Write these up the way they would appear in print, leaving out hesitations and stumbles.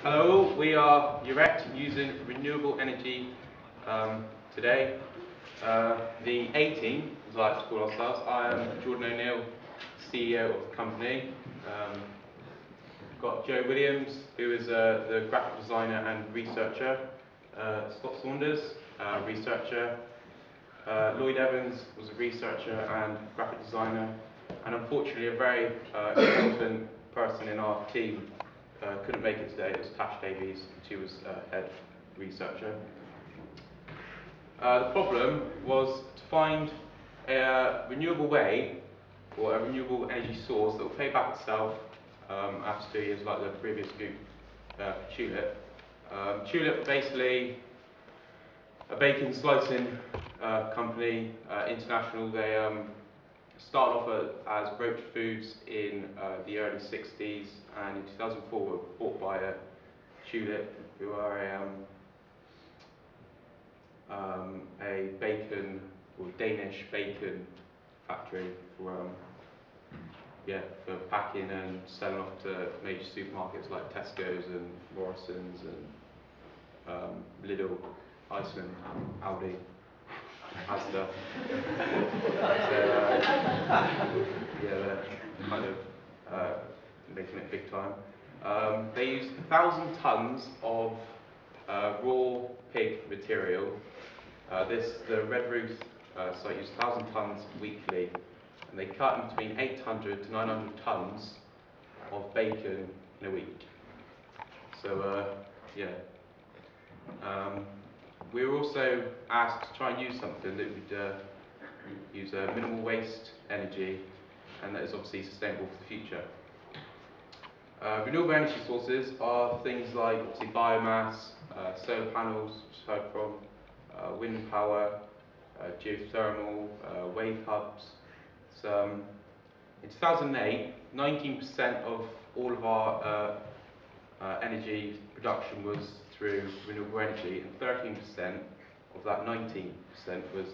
Hello, we are URET using renewable energy today. The A-team, as I like to call ourselves. I am Jordan O'Neill, CEO of the company. Got Joe Williams, who is the graphic designer and researcher. Scott Saunders, researcher. Lloyd Evans was a researcher and graphic designer. And unfortunately, a very important person in our team couldn't make it today. It was Tash Davies. She was head researcher. The problem was to find a renewable way or a renewable energy source that will pay back itself after 2 years, like the previous group, Tulip. Tulip, basically a bacon slicing company, international. They started off as Roach Foods in the early 60s, and in 2004 were bought by Tulip, who are a bacon or Danish bacon factory for packing and selling off to major supermarkets like Tesco's and Morrison's and Lidl, Iceland, Aldi, Asda. They're kind of making it big time. They use 1,000 tons of raw pig material. The Red Roof site uses 1,000 tons weekly, and they cut in between 800 to 900 tons of bacon in a week. So we were also asked to try and use something that would use minimal waste energy, and that is obviously sustainable for the future. Renewable energy sources are things like obviously biomass, solar panels, which you've heard from, wind power, geothermal, wave hubs. So, in 2008, 19% of all of our energy production was through renewable energy, and 13% of that 19% was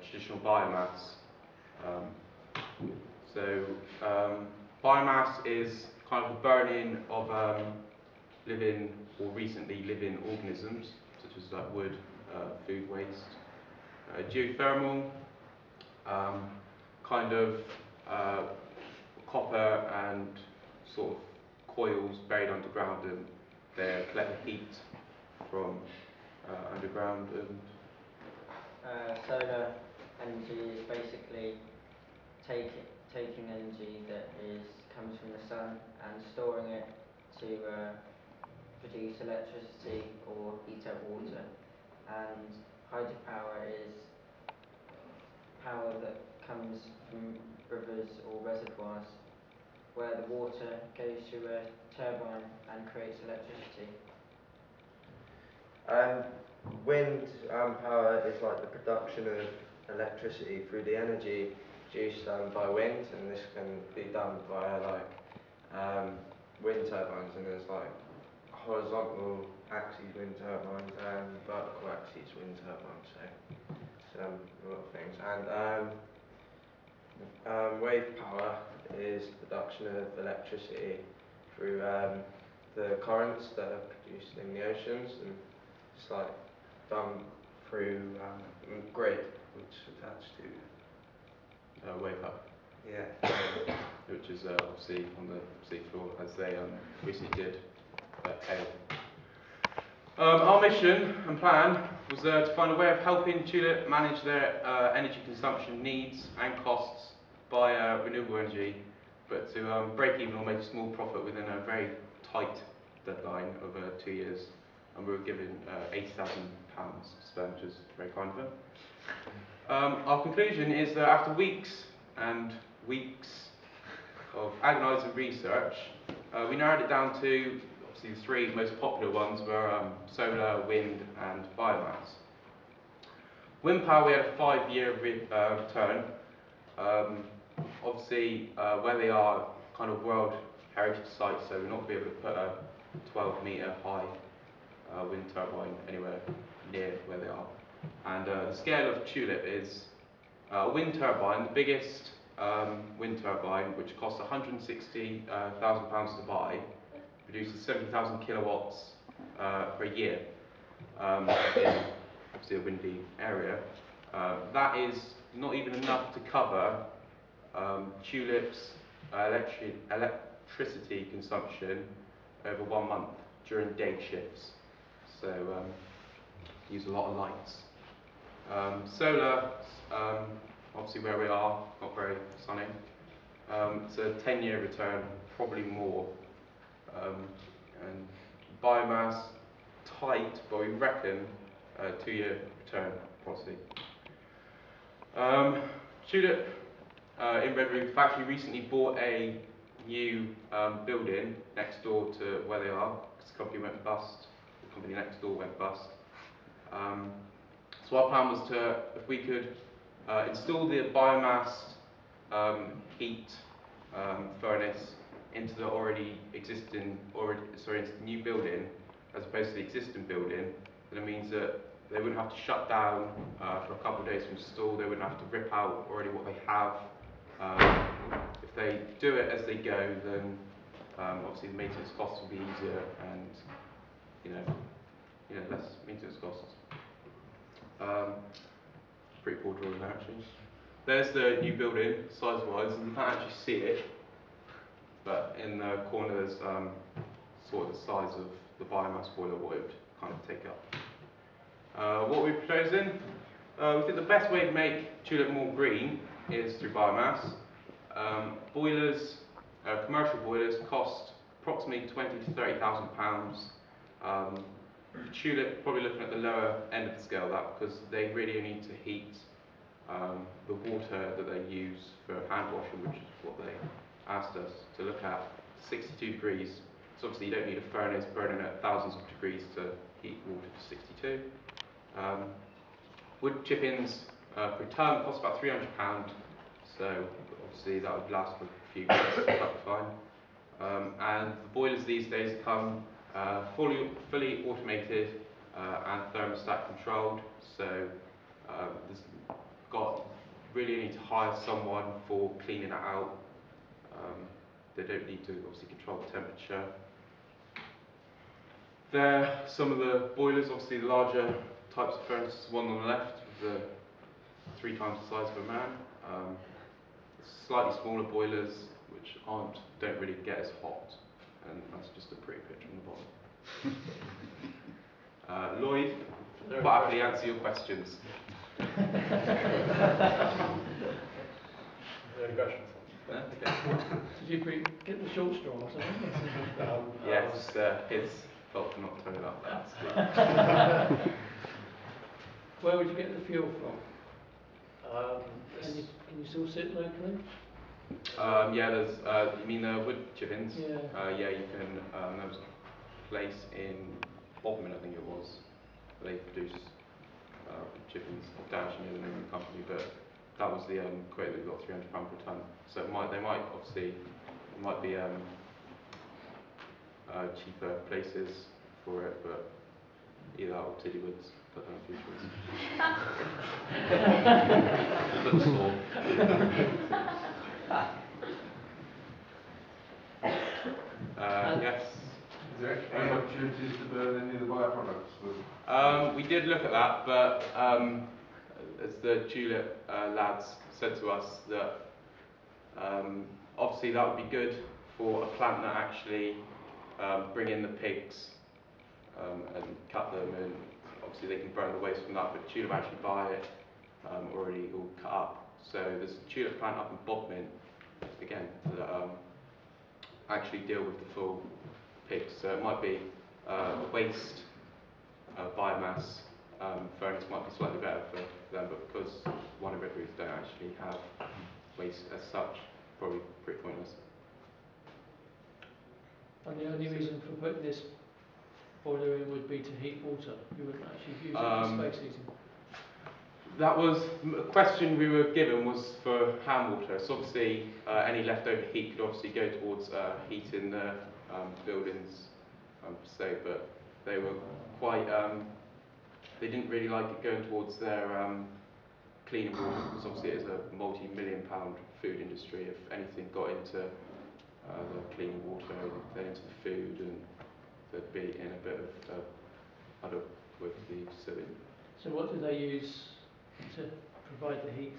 traditional biomass. Biomass is kind of the burning of living or recently living organisms, such as wood, food waste. Geothermal, kind of copper and sort of coils buried underground, and they collect the heat from underground. And solar energy is basically taking energy that comes from the sun and storing it to produce electricity or heat up water. And hydropower is power that comes from rivers or reservoirs, where the water goes to a turbine and creates electricity. Wind power is like the production of electricity through the energy produced by wind, and this can be done via wind turbines, and there's horizontal axis wind turbines and vertical axis wind turbines, so a lot of things. And wave power is production of electricity through the currents that are produced in the oceans, and it's done through grid, which is attached to wave hub. Yeah. Which is obviously on the seafloor, as they recently did at Hale. Our mission and plan was to find a way of helping Tulip manage their energy consumption needs and costs by renewable energy, but to break even or make a small profit within a very tight deadline of 2 years. And we were given £80,000 to spend, which is very kind of them. Our conclusion is that after weeks and weeks of agonising research, we narrowed it down to obviously the three most popular ones were solar, wind, and biomass. Wind power, we had a 5-year return. Obviously, where they are kind of World Heritage sites, so we're not be able to put a 12-metre high wind turbine anywhere near where they are. And the scale of Tulip is A wind turbine, the biggest wind turbine, which costs £160,000 to buy, produces 70,000 kilowatts per year in obviously a windy area. That is not even enough to cover Tulip's electricity consumption over 1 month during day shifts. So use a lot of lights. Solar, obviously where we are, not very sunny. It's a 10-year return, probably more. And biomass, tight, but we reckon a 2-year return, possibly. Tulip in Redroof have actually recently bought a new building next door to where they are, because the company went bust. The company next door went bust. So our plan was to, if we could install the biomass heat furnace into the into the new building, as opposed to the existing building, then it means that they wouldn't have to shut down for a couple of days to install. They wouldn't have to rip out already what they have. If they do it as they go, then obviously the maintenance costs will be easier, and less maintenance costs. Pretty cool drawing there, actually. There's the new building, size-wise, and you can't actually see it, but in the corner there's sort of the size of the biomass boiler, what it would kind of take up. What we're proposing, we think the best way to make Tulip more green is through biomass. Boilers, commercial boilers, cost approximately £20,000 to £30,000. Tulip, probably looking at the lower end of the scale of that, because they really need to heat the water that they use for hand washing, which is what they asked us to look at, 62 degrees. So obviously you don't need a furnace burning at thousands of degrees to heat water to 62. Wood chippings per tonne cost about £300, so obviously that would last for a few weeks, quite fine. And the boilers these days come fully automated and thermostat controlled, so really need to hire someone for cleaning it out. They don't need to obviously control the temperature. There are some of the boilers, obviously the larger types of furnaces, one on the left with the 3 times the size of a man. Slightly smaller boilers which don't really get as hot, and that's just a pretty picture on the bottom. Lloyd, quite happily answer your questions. Any questions? Okay. Did you get the short straw or something? Yes, his fault for not turning up last week. Where would you get the fuel from? Can you source it locally? Yeah, there's, you mean the wood chippings? Yeah. Yeah, you can, there was a place in Bodmin, I think it was, where they produce chippings, Dash near the name of the company, but that was the quote that we got, £300 per tonne. So they might obviously, there might be cheaper places for it, but either that or Tiddywoods, I don't know if you choose. Yes. Is there any opportunities to burn any of the bioproducts? We did look at that, but as the Tulip lads said to us, that obviously that would be good for a plant that actually bring in the pigs and cut them, and obviously they can burn the waste from that, but Tulip actually buy it already all cut up. So there's a Tulip plant up in Bodmin, again, that actually deal with the full pigs. So it might be a waste biomass furnace might be slightly better for them, but because one of Redroofs don't actually have waste as such, probably pretty pointless. And the only reason for putting this boiler in would be to heat water. You wouldn't actually use it for space heating. That was a question we were given, was for hand water. So obviously any leftover heat could obviously go towards heating the buildings per se, but they were quite, they didn't really like it going towards their clean water, because obviously it is a multi-million-pound food industry. If anything got into the clean water and then into the food, and they'd be in a bit of huddle with the sewage. So what do they use to provide the heat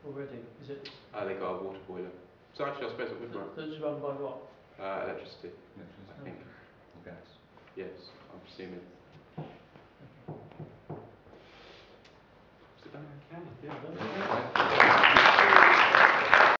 already? Is it They got a water boiler. So actually, I suppose it would run. that's run by what? Electricity, I think. Gas. Yes, I'm presuming. Is it done? Okay, yeah.